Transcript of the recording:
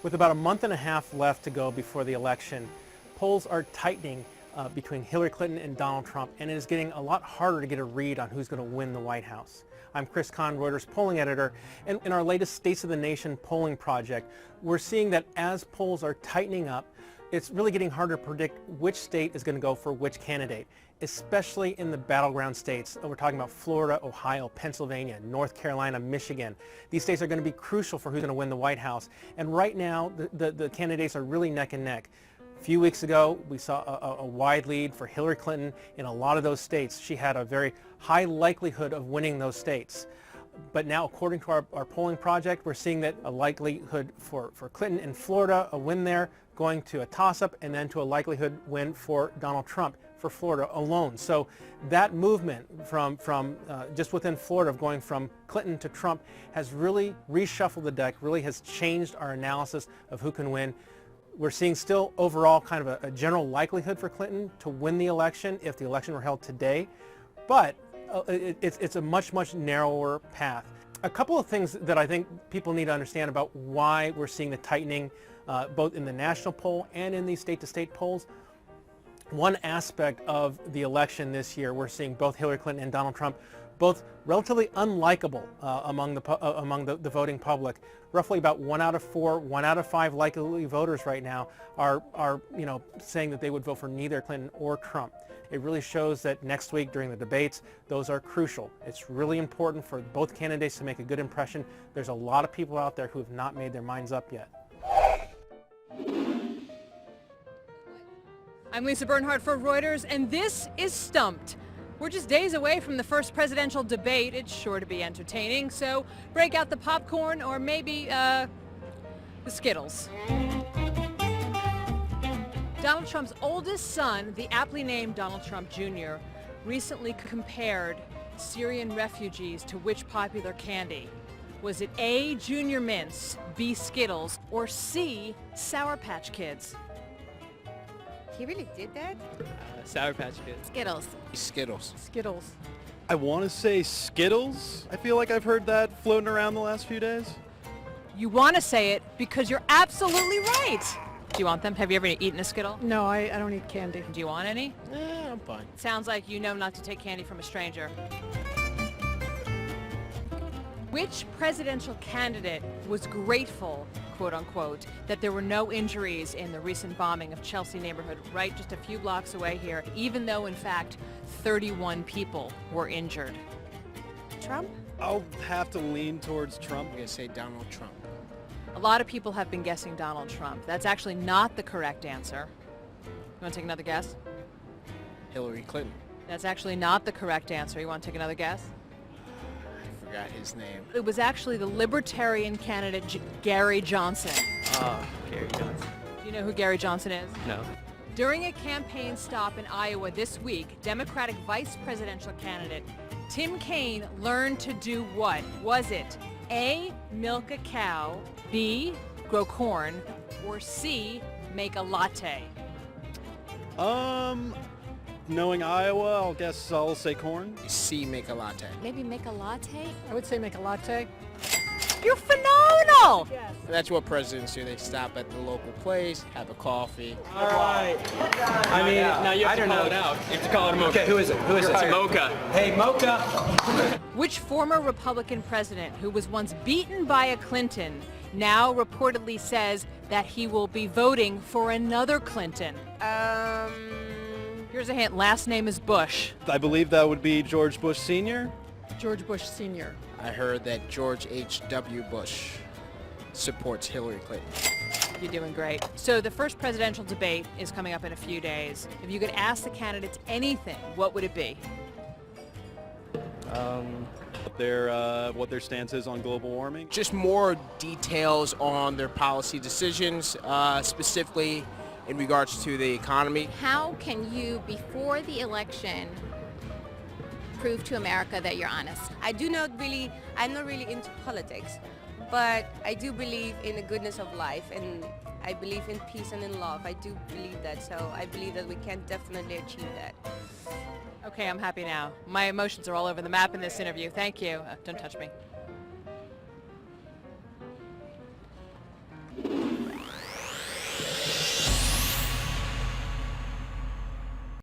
With about a month and a half left to go before the election, polls are tightening between Hillary Clinton and Donald Trump, and it is getting a lot harder to get a read on who's going to win the White House. I'm Chris Kahn, Reuters polling editor, and in our latest States of the Nation polling project, we're seeing that as polls are tightening up, it's really getting harder to predict which state is going to go for which candidate, especially in the battleground states. We're talking about Florida, Ohio, Pennsylvania, North Carolina, Michigan. These states are going to be crucial for who's going to win the White House. And right now, the candidates are really neck and neck. A few weeks ago, we saw a wide lead for Hillary Clinton in a lot of those states. She had a very high likelihood of winning those states. But now, according to our polling project, we're seeing that a likelihood for Clinton in Florida, a win there, going to a toss-up, and then to a likelihood win for Donald Trump for Florida alone. So that movement from just within Florida, of going from Clinton to Trump, has really reshuffled the deck, really has changed our analysis of who can win. We're seeing still overall kind of a general likelihood for Clinton to win the election if the election were held today, but it's a much, much narrower path. A couple of things that I think people need to understand about why we're seeing the tightening both in the national poll and in these state-to-state polls. One aspect of the election this year, we're seeing both Hillary Clinton and Donald Trump both relatively unlikable among the voting public. Roughly about 1 out of 4, 1 out of 5 likely voters right now are saying that they would vote for neither Clinton or Trump. It really shows that next week during the debates, those are crucial. It's really important for both candidates to make a good impression. There's a lot of people out there who have not made their minds up yet. I'm Lisa Bernhardt for Reuters, and this is Stumped. We're just days away from the first presidential debate. It's sure to be entertaining, so break out the popcorn or maybe the Skittles. Donald Trump's oldest son, the aptly named Donald Trump Jr., recently compared Syrian refugees to which popular candy? Was it A, Junior Mints, B, Skittles, or C, Sour Patch Kids? He really did that? Sour Patch Kids. Skittles. Skittles. Skittles. I want to say Skittles. I feel like I've heard that floating around the last few days. You want to say it because you're absolutely right. Do you want them? Have you ever eaten a Skittle? No, I don't eat candy. Do you want any? I'm fine. Sounds like you know not to take candy from a stranger. Which presidential candidate was grateful, quote unquote, that there were no injuries in the recent bombing of Chelsea neighborhood right just a few blocks away here, even though in fact 31 people were injured? Trump? I'll have to lean towards Trump. I'm going to say Donald Trump. A lot of people have been guessing Donald Trump. That's actually not the correct answer. You want to take another guess? Hillary Clinton. That's actually not the correct answer. You want to take another guess? I forgot his name. It was actually the Libertarian candidate Gary Johnson. Gary Johnson. Do you know who Gary Johnson is? No. During a campaign stop in Iowa this week, Democratic vice presidential candidate Tim Kaine learned to do what? Was it A, milk a cow, B, grow corn, or C, make a latte? Knowing Iowa, I'll say corn. C, make a latte. Maybe make a latte? I would say make a latte. You're phenomenal! Yes. That's what presidents do. They stop at the local place, have a coffee. All right. I mean, now you have to call it out. You have to call it a mocha. Okay, who is it? Who is it? It's a mocha. Hey, mocha! Which former Republican president who was once beaten by a Clinton now reportedly says that he will be voting for another Clinton? Here's a hint. Last name is Bush. I believe that would be George Bush Sr. George Bush Sr. I heard that George H.W. Bush supports Hillary Clinton. You're doing great. So the first presidential debate is coming up in a few days. If you could ask the candidates anything, what would it be? What their stance is on global warming. Just more details on their policy decisions, specifically in regards to the economy. How can you, before the election, prove to America that you're honest? I'm not really into politics, but I do believe in the goodness of life, and I believe in peace and in love. I do believe that, so I believe that we can definitely achieve that. Okay, I'm happy now. My emotions are all over the map in this interview. Thank you. Don't touch me.